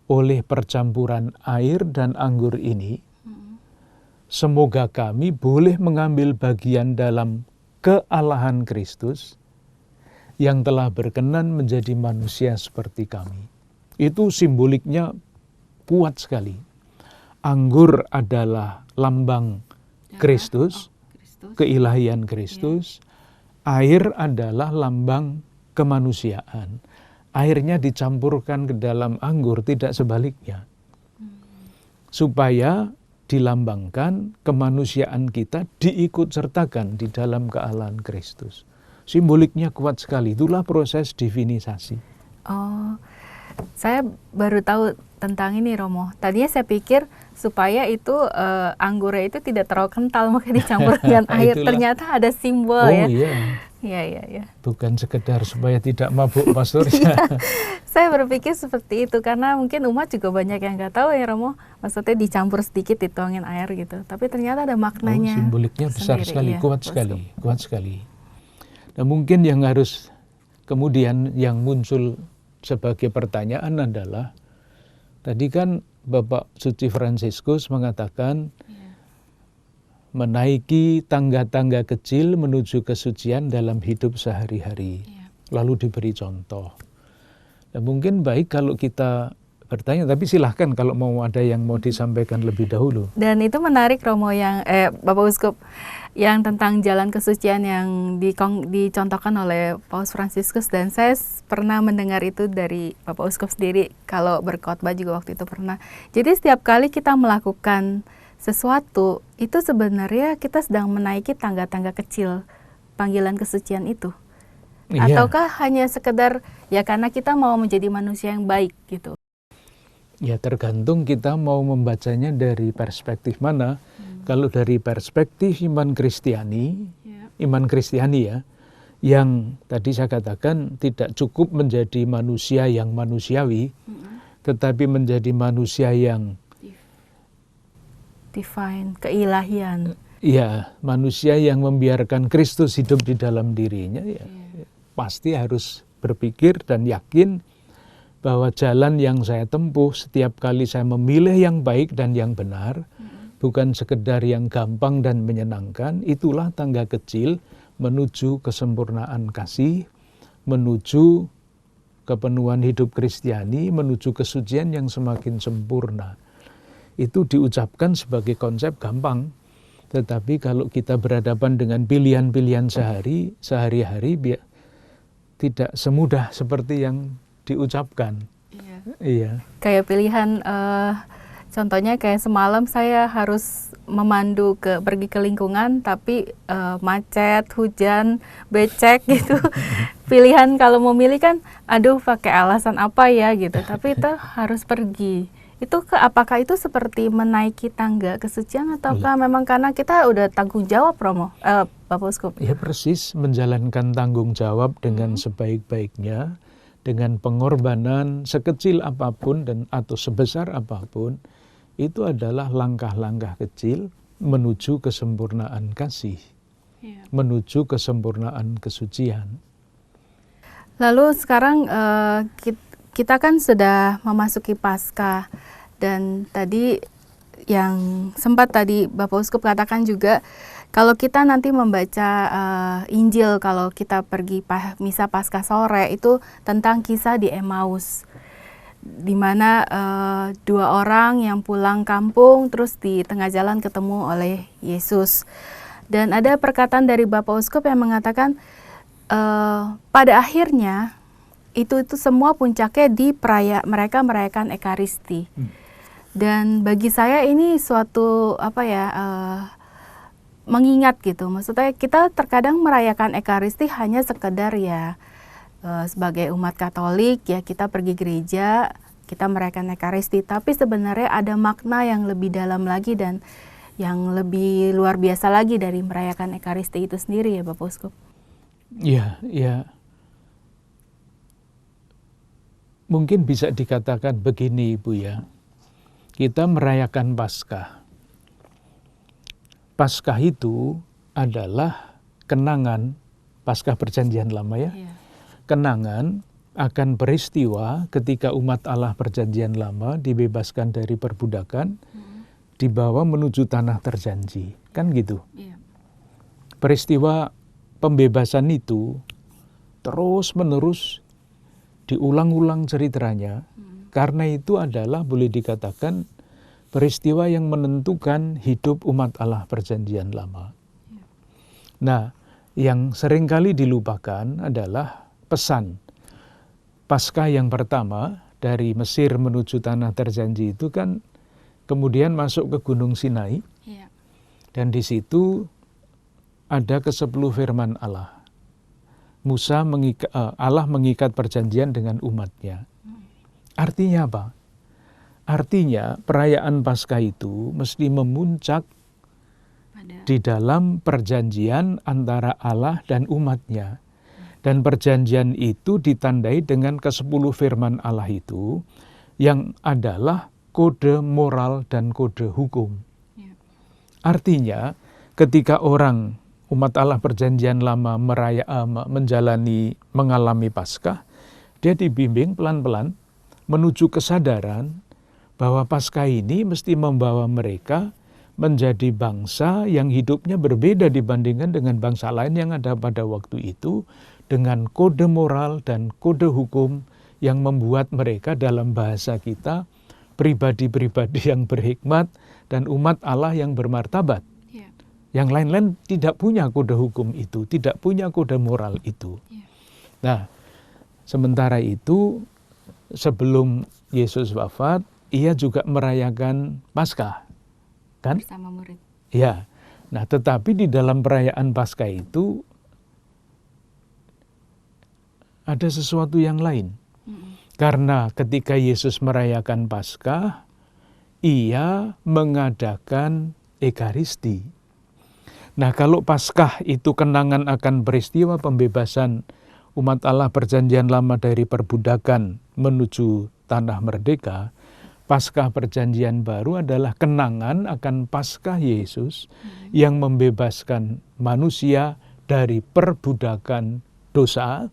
oleh percampuran air dan anggur ini, semoga kami boleh mengambil bagian dalam kealahan Kristus yang telah berkenan menjadi manusia seperti kami. Itu simboliknya kuat sekali. Anggur adalah lambang Kristus, keilahian Kristus. Air adalah lambang kemanusiaan. Airnya dicampurkan ke dalam anggur, tidak sebaliknya. Supaya dilambangkan kemanusiaan kita diikut sertakan di dalam kealahan Kristus. Simboliknya kuat sekali, itulah proses divinisasi. Oh, saya baru tahu tentang ini, Romo. Tadinya saya pikir supaya itu anggurnya itu tidak terlalu kental, makanya dicampur dengan air. Ternyata ada simbol ya. Oh iya. Iya. Bukan sekedar supaya tidak mabuk pastor. Saya berpikir seperti itu karena mungkin umat juga banyak yang nggak tahu ya, Romo. Maksudnya dicampur sedikit, dituangin air gitu. Tapi ternyata ada maknanya. Simboliknya besar sekali, kuat sekali. Nah, mungkin yang harus kemudian yang muncul sebagai pertanyaan adalah, tadi kan Bapak Suci Fransiskus mengatakan menaiki tangga-tangga kecil menuju kesucian dalam hidup sehari-hari. Lalu diberi contoh. Dan mungkin baik kalau kita bertanya, tapi silahkan kalau mau ada yang mau disampaikan lebih dahulu. Dan itu menarik Romo yang Bapak Uskup yang tentang jalan kesucian yang dicontohkan oleh Paus Fransiskus, dan saya pernah mendengar itu dari Bapak Uskup sendiri kalau berkhotbah juga waktu itu pernah. Jadi setiap kali kita melakukan sesuatu itu sebenarnya kita sedang menaiki tangga-tangga kecil panggilan kesucian itu. Ataukah hanya sekedar ya karena kita mau menjadi manusia yang baik gitu? Ya tergantung kita mau membacanya dari perspektif mana. Kalau dari perspektif iman Kristiani ya, yang tadi saya katakan tidak cukup menjadi manusia yang manusiawi, tetapi menjadi manusia yang divine, keilahian. Ya, manusia yang membiarkan Kristus hidup di dalam dirinya, ya, pasti harus berpikir dan yakin bahwa jalan yang saya tempuh setiap kali saya memilih yang baik dan yang benar, bukan sekedar yang gampang dan menyenangkan, itulah tangga kecil menuju kesempurnaan kasih, menuju kepenuhan hidup Kristiani, menuju kesucian yang semakin sempurna. Itu diucapkan sebagai konsep gampang, tetapi kalau kita berhadapan dengan pilihan-pilihan sehari-hari, tidak semudah seperti yang diucapkan. Iya. Kayak pilihan, contohnya kayak semalam saya harus pergi ke lingkungan, tapi macet, hujan, becek gitu. Pilihan kalau mau milih kan, aduh pakai alasan apa ya gitu. Tapi itu harus pergi. Itu apakah itu seperti menaiki tangga kesucian ataukah memang karena kita udah tanggung jawab, Romo, Bapak Uskup? Ya persis, menjalankan tanggung jawab dengan sebaik-baiknya, dengan pengorbanan sekecil apapun atau sebesar apapun, itu adalah langkah-langkah kecil menuju kesempurnaan kasih, menuju kesempurnaan kesucian. Lalu sekarang kita kan sudah memasuki Paskah, dan tadi yang sempat tadi Bapak Uskup katakan juga, kalau kita nanti membaca Injil, kalau kita pergi misa Paskah sore, itu tentang kisah di Emmaus, di mana dua orang yang pulang kampung terus di tengah jalan ketemu oleh Yesus. Dan ada perkataan dari Bapak Uskup yang mengatakan pada akhirnya itu semua puncaknya di mereka merayakan Ekaristi. Dan bagi saya ini suatu mengingat gitu. Maksudnya kita terkadang merayakan Ekaristi hanya sekedar sebagai umat Katolik ya kita pergi gereja, kita merayakan Ekaristi, tapi sebenarnya ada makna yang lebih dalam lagi dan yang lebih luar biasa lagi dari merayakan Ekaristi itu sendiri ya Bapak Uskup. Iya. Mungkin bisa dikatakan begini Ibu ya. Kita merayakan Paskah. Paskah itu adalah kenangan, Paskah Perjanjian Lama ya. Kenangan akan peristiwa ketika umat Allah Perjanjian Lama dibebaskan dari perbudakan, dibawa menuju tanah terjanji. Kan gitu. Peristiwa pembebasan itu terus-menerus diulang-ulang ceritanya, karena itu adalah boleh dikatakan peristiwa yang menentukan hidup umat Allah Perjanjian Lama. Nah, yang seringkali dilupakan adalah pesan Paskah yang pertama dari Mesir menuju tanah terjanji itu kan kemudian masuk ke Gunung Sinai, dan di situ ada ke-10 firman Allah. Allah mengikat perjanjian dengan umatnya. Artinya apa? Artinya perayaan Paskah itu mesti memuncak di dalam perjanjian antara Allah dan umatnya. Dan perjanjian itu ditandai dengan ke-10 firman Allah itu yang adalah kode moral dan kode hukum. Artinya ketika umat Allah Perjanjian Lama mengalami Paskah, dia dibimbing pelan-pelan menuju kesadaran bahwa Paskah ini mesti membawa mereka menjadi bangsa yang hidupnya berbeda dibandingkan dengan bangsa lain yang ada pada waktu itu, dengan kode moral dan kode hukum yang membuat mereka dalam bahasa kita pribadi-pribadi yang berhikmat dan umat Allah yang bermartabat. Yeah. Yang lain-lain tidak punya kode hukum itu, tidak punya kode moral itu. Yeah. Nah, sementara itu sebelum Yesus wafat, ia juga merayakan Paskah. Kan? Bersama murid. Ya. Nah, tetapi di dalam perayaan Paskah itu ada sesuatu yang lain. Karena ketika Yesus merayakan Paskah, ia mengadakan Ekaristi. Nah, kalau Paskah itu kenangan akan peristiwa pembebasan umat Allah Perjanjian Lama dari perbudakan menuju tanah merdeka, Paskah Perjanjian Baru adalah kenangan akan Paskah Yesus yang membebaskan manusia dari perbudakan dosa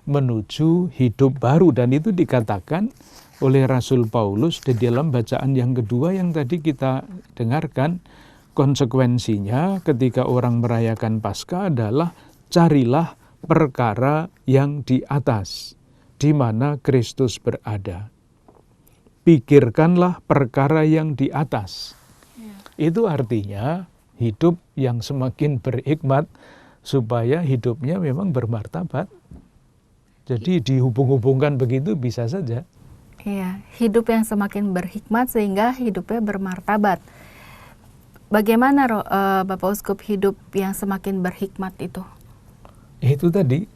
menuju hidup baru. Dan itu dikatakan oleh Rasul Paulus di dalam bacaan yang kedua yang tadi kita dengarkan. Konsekuensinya ketika orang merayakan Paskah adalah carilah perkara yang di atas, di mana Kristus berada. Pikirkanlah perkara yang di atas. Itu artinya hidup yang semakin berhikmat supaya hidupnya memang bermartabat. Jadi dihubung-hubungkan begitu bisa saja. Iya, hidup yang semakin berhikmat sehingga hidupnya bermartabat. Bagaimana Bapak Uskup hidup yang semakin berhikmat itu? Itu tadi,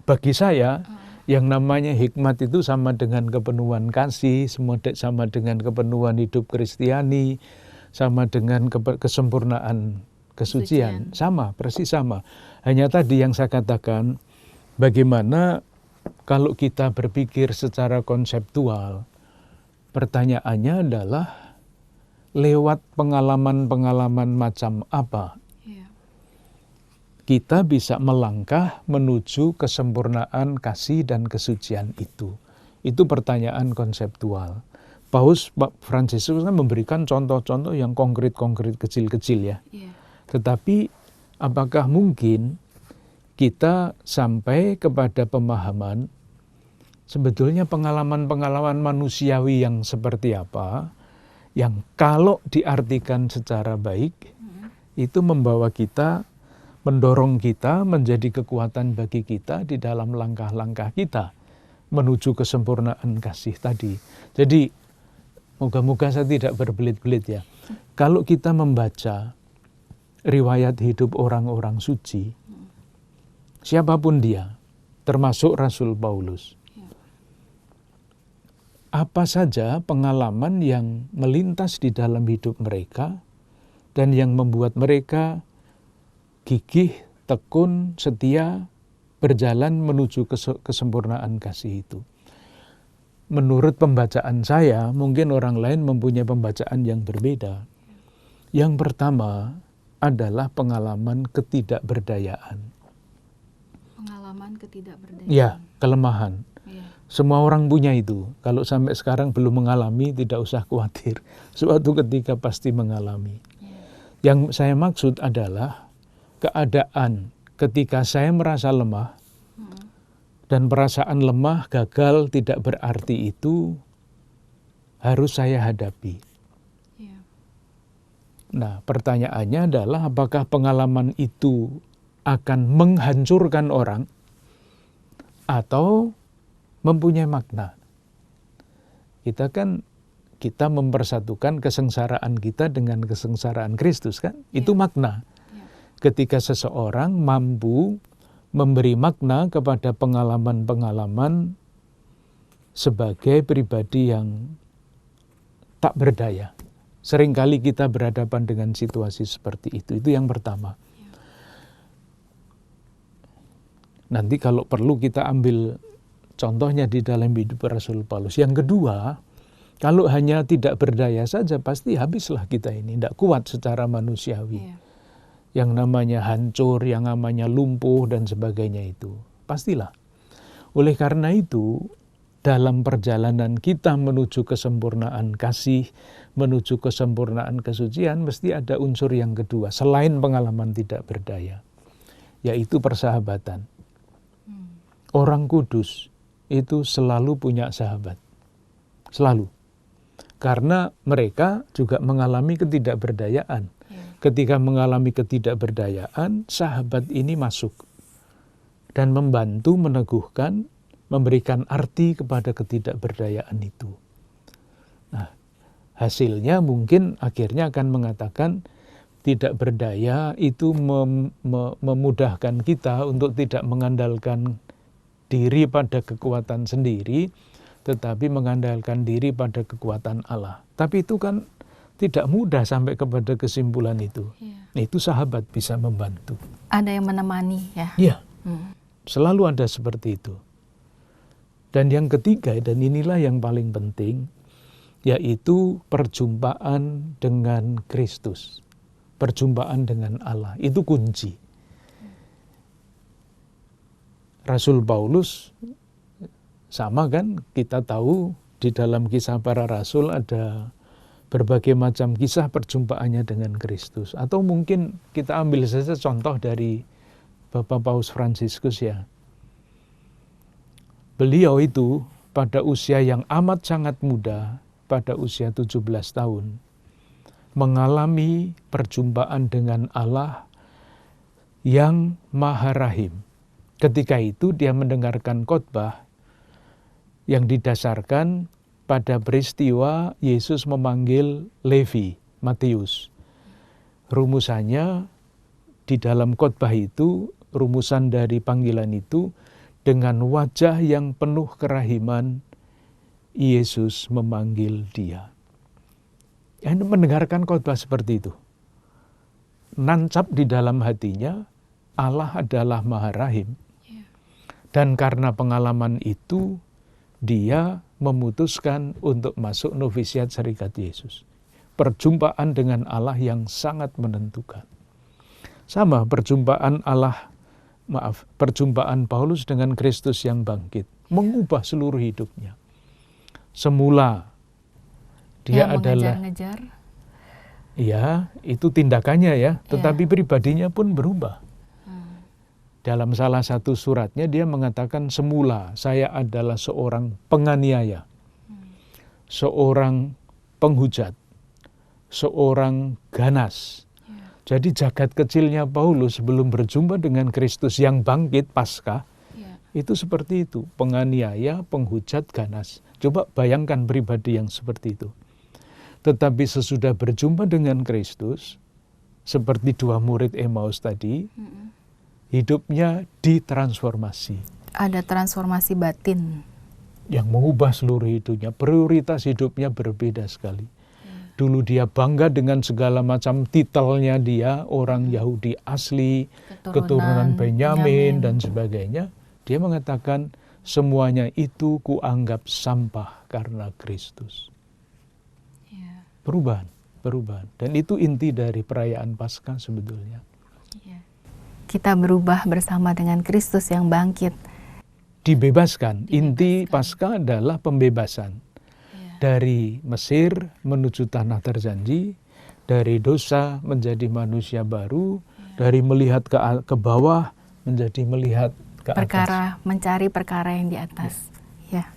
bagi saya yang namanya hikmat itu sama dengan kepenuhan kasih, sama dengan kepenuhan hidup Kristiani, sama dengan kesempurnaan kesucian. Sama, persis sama. Hanya tadi yang saya katakan, bagaimana kalau kita berpikir secara konseptual, pertanyaannya adalah lewat pengalaman-pengalaman macam apa kita bisa melangkah menuju kesempurnaan kasih dan kesucian itu. Itu pertanyaan konseptual. Paus Fransiskus kan memberikan contoh-contoh yang konkret-konkret kecil-kecil ya. Tetapi apakah mungkin kita sampai kepada pemahaman sebetulnya pengalaman-pengalaman manusiawi yang seperti apa, yang kalau diartikan secara baik, itu membawa kita, mendorong kita menjadi kekuatan bagi kita di dalam langkah-langkah kita menuju kesempurnaan kasih tadi. Jadi, moga-moga saya tidak berbelit-belit ya. Kalau kita membaca riwayat hidup orang-orang suci, siapapun dia, termasuk Rasul Paulus, apa saja pengalaman yang melintas di dalam hidup mereka dan yang membuat mereka gigih, tekun, setia, berjalan menuju kesempurnaan kasih itu. Menurut pembacaan saya, mungkin orang lain mempunyai pembacaan yang berbeda. Yang pertama adalah pengalaman ketidakberdayaan. Pengalaman ketidakberdayaan. Ya, kelemahan. Ya. Semua orang punya itu. Kalau sampai sekarang belum mengalami, tidak usah khawatir. Suatu ketika pasti mengalami. Ya. Yang saya maksud adalah keadaan ketika saya merasa lemah, dan perasaan lemah, gagal, tidak berarti itu harus saya hadapi. Ya. Nah, pertanyaannya adalah apakah pengalaman itu akan menghancurkan orang atau mempunyai makna. Kita mempersatukan kesengsaraan kita dengan kesengsaraan Kristus kan? Itu makna. Ketika seseorang mampu memberi makna kepada pengalaman-pengalaman sebagai pribadi yang tak berdaya. Seringkali kita berhadapan dengan situasi seperti itu. Itu yang pertama. Nanti kalau perlu kita ambil contohnya di dalam hidup Rasul Paulus. Yang kedua, kalau hanya tidak berdaya saja pasti habislah kita ini. Tidak kuat secara manusiawi. Yang namanya hancur, yang namanya lumpuh dan sebagainya itu. Pastilah. Oleh karena itu, dalam perjalanan kita menuju kesempurnaan kasih, menuju kesempurnaan kesucian, mesti ada unsur yang kedua selain pengalaman tidak berdaya, yaitu persahabatan. Orang kudus itu selalu punya sahabat, selalu. Karena mereka juga mengalami ketidakberdayaan. Ketika mengalami ketidakberdayaan, sahabat ini masuk dan membantu meneguhkan, memberikan arti kepada ketidakberdayaan itu. Nah, hasilnya mungkin akhirnya akan mengatakan tidak berdaya itu memudahkan kita untuk tidak mengandalkan diri pada kekuatan sendiri, tetapi mengandalkan diri pada kekuatan Allah. Tapi itu kan tidak mudah sampai kepada kesimpulan itu. Itu sahabat bisa membantu. Ada yang menemani ya? Iya, selalu ada seperti itu. Dan yang ketiga, dan inilah yang paling penting, yaitu perjumpaan dengan Kristus. Perjumpaan dengan Allah, itu kunci. Rasul Paulus, sama kan, kita tahu di dalam Kisah Para Rasul ada berbagai macam kisah perjumpaannya dengan Kristus. Atau mungkin kita ambil saja contoh dari Bapak Paus Fransiskus ya. Beliau itu pada usia yang amat sangat muda, pada usia 17 tahun, mengalami perjumpaan dengan Allah yang Maha Rahim. Ketika itu dia mendengarkan khotbah yang didasarkan pada peristiwa Yesus memanggil Levi, Matius. Rumusannya di dalam khotbah itu, rumusan dari panggilan itu, dengan wajah yang penuh kerahiman, Yesus memanggil dia. Yang mendengarkan khotbah seperti itu, nancap di dalam hatinya, Allah adalah Maha Rahim. Dan karena pengalaman itu, dia memutuskan untuk masuk novisiat Serikat Yesus. Perjumpaan dengan Allah yang sangat menentukan. Sama perjumpaan perjumpaan Paulus dengan Kristus yang bangkit, mengubah seluruh hidupnya. Semula dia adalah mengejar-ngejar. Ya, itu tindakannya ya, tetapi pribadinya pun berubah. Dalam salah satu suratnya dia mengatakan, semula saya adalah seorang penganiaya, seorang penghujat, seorang ganas. Jadi jagat kecilnya Paulus sebelum berjumpa dengan Kristus yang bangkit Paskah, itu seperti itu, penganiaya, penghujat, ganas. Coba bayangkan pribadi yang seperti itu. Tetapi sesudah berjumpa dengan Kristus, seperti dua murid Emmaus tadi, hidupnya ditransformasi. Ada transformasi batin. Yang mengubah seluruh hidupnya, prioritas hidupnya berbeda sekali. Dulu dia bangga dengan segala macam titelnya dia, orang Yahudi asli, keturunan Benyamin dan sebagainya. Dia mengatakan semuanya itu kuanggap sampah karena Kristus. Perubahan. Dan itu inti dari perayaan Paskah sebetulnya. Kita berubah bersama dengan Kristus yang bangkit. Dibebaskan. Inti Paskah adalah pembebasan. Dari Mesir menuju tanah terjanji, dari dosa menjadi manusia baru, dari melihat ke bawah menjadi melihat ke atas. Mencari perkara yang di atas. Ya.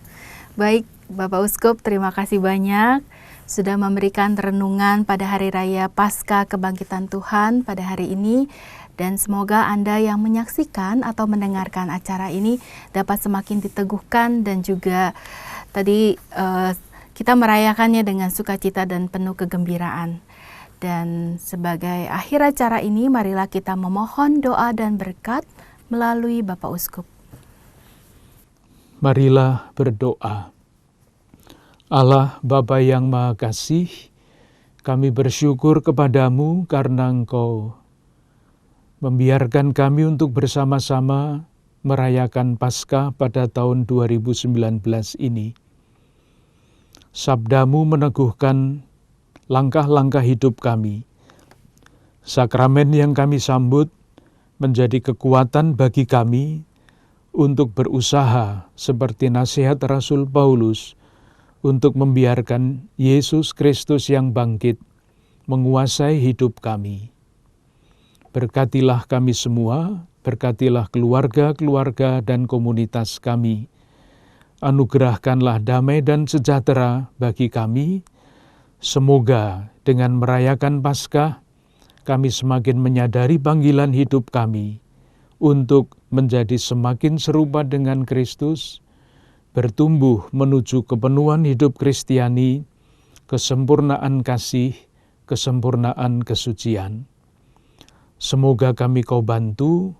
Baik, Bapak Uskup, terima kasih banyak sudah memberikan renungan pada Hari Raya Paskah Kebangkitan Tuhan pada hari ini. Dan semoga Anda yang menyaksikan atau mendengarkan acara ini dapat semakin diteguhkan dan juga tadi kita merayakannya dengan sukacita dan penuh kegembiraan. Dan sebagai akhir acara ini, marilah kita memohon doa dan berkat melalui Bapak Uskup. Marilah berdoa. Allah Bapa yang Maha Kasih, kami bersyukur kepadamu karena Engkau membiarkan kami untuk bersama-sama merayakan Paskah pada tahun 2019 ini. Sabdamu meneguhkan langkah-langkah hidup kami. Sakramen yang kami sambut menjadi kekuatan bagi kami untuk berusaha seperti nasihat Rasul Paulus untuk membiarkan Yesus Kristus yang bangkit menguasai hidup kami. Berkatilah kami semua, berkatilah keluarga-keluarga dan komunitas kami. Anugerahkanlah damai dan sejahtera bagi kami. Semoga dengan merayakan Paskah, kami semakin menyadari panggilan hidup kami untuk menjadi semakin serupa dengan Kristus, bertumbuh menuju kepenuhan hidup Kristiani, kesempurnaan kasih, kesempurnaan kesucian. Semoga kami Kau bantu,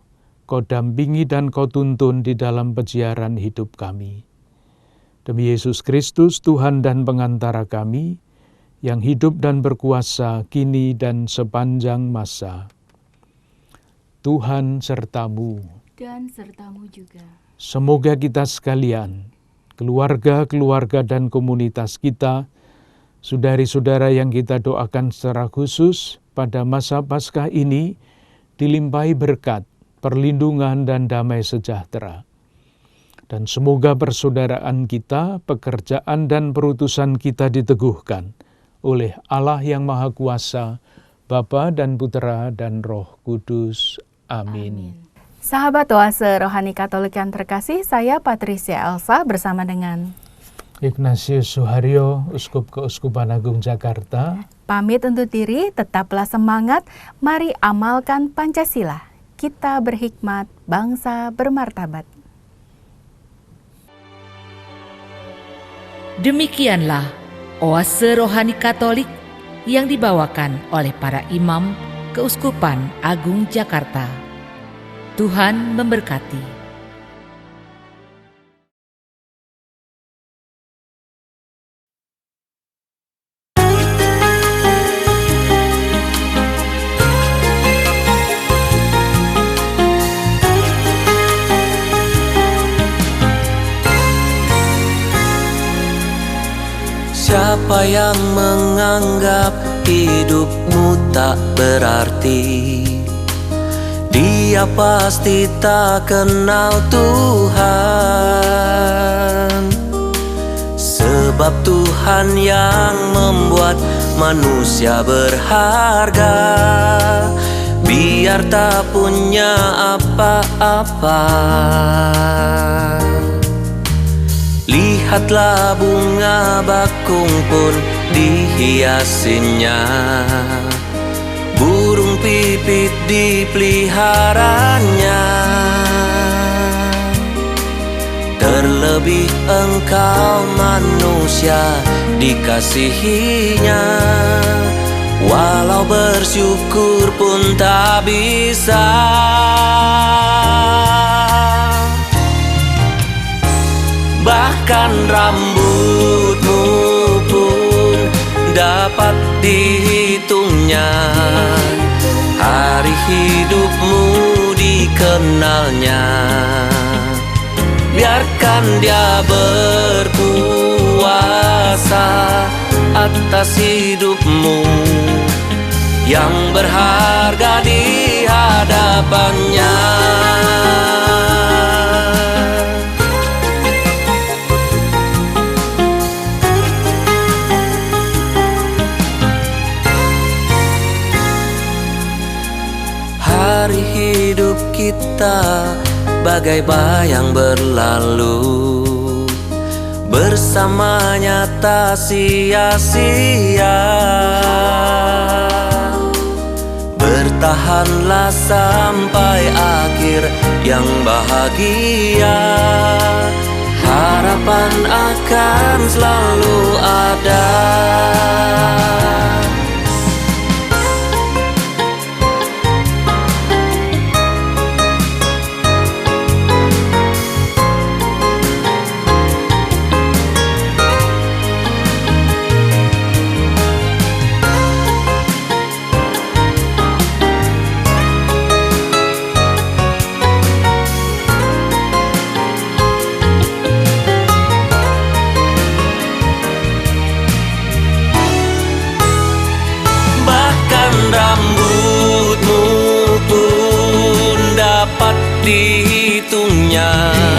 Kau dampingi dan Kau tuntun di dalam peziaran hidup kami. Demi Yesus Kristus, Tuhan dan pengantara kami, yang hidup dan berkuasa kini dan sepanjang masa. Tuhan sertamu. Dan sertamu juga. Semoga kita sekalian, keluarga-keluarga dan komunitas kita, saudari-saudara yang kita doakan secara khusus pada masa Paskah ini, dilimpahi berkat, perlindungan dan damai sejahtera. Dan semoga persaudaraan kita, pekerjaan dan perutusan kita diteguhkan oleh Allah yang Maha Kuasa, Bapa dan Putera dan Roh Kudus. Amin. Sahabat Oase Rohani Katolik yang terkasih, saya Patricia Elsa bersama dengan Ignatius Suharyo, Uskup Keuskupan Agung Jakarta. Pamit undur diri, tetaplah semangat, mari amalkan Pancasila. Kita berhikmat, bangsa bermartabat. Demikianlah Oase Rohani Katolik yang dibawakan oleh para imam Keuskupan Agung Jakarta. Tuhan memberkati. Siapa yang menganggap hidupmu tak berarti, dia pasti tak kenal Tuhan. Sebab Tuhan yang membuat manusia berharga, biar tak punya apa-apa. Lihatlah bunga bakung pun dihiasinya, burung pipit dipeliharanya. Terlebih engkau manusia dikasihinya, walau bersyukur pun tak bisa. Bahkan rambutmu pun dapat dihitungnya, hari hidupmu dikenalnya. Biarkan dia berkuasa atas hidupmu, yang berharga di hadapannya. Hari hidup kita bagai bayang berlalu, bersamanya tak sia-sia. Bertahanlah sampai akhir yang bahagia, harapan akan selalu ada. Rambutmu pun dapat dihitungnya, hidupnya.